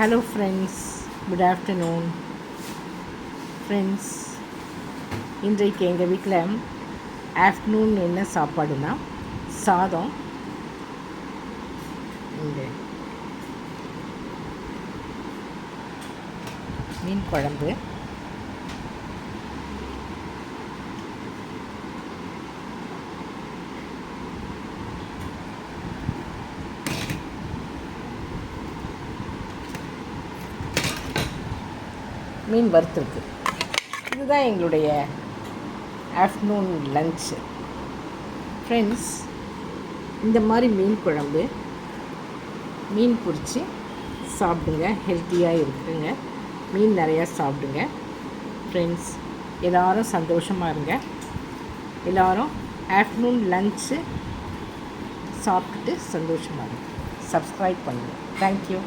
Hello friends, good afternoon friends. இன்றைக்கு எங்கள் வீட்டில் ஆஃப்டர்நூன் என்ன சாப்பாடுனா சாதம், இந்த மீன் குழம்பு, மீன் வறுத்துருக்கு. இதுதான் எங்களுடைய ஆஃப்டர்நூன் லன்ச்சு ஃப்ரெண்ட்ஸ். இந்த மாதிரி மீன் குழம்பு, மீன் பொரித்து சாப்பிடுங்க, ஹெல்த்தியாக இருக்குங்க. மீன் நிறையா சாப்பிடுங்க ஃப்ரெண்ட்ஸ். எல்லோரும் சந்தோஷமாக இருங்க. எல்லோரும் ஆஃப்டர்நூன் லன்ச்சு சாப்பிட்டுட்டு சந்தோஷமாக இருங்க. சப்ஸ்கிரைப் பண்ணுங்கள். தேங்க்யூ.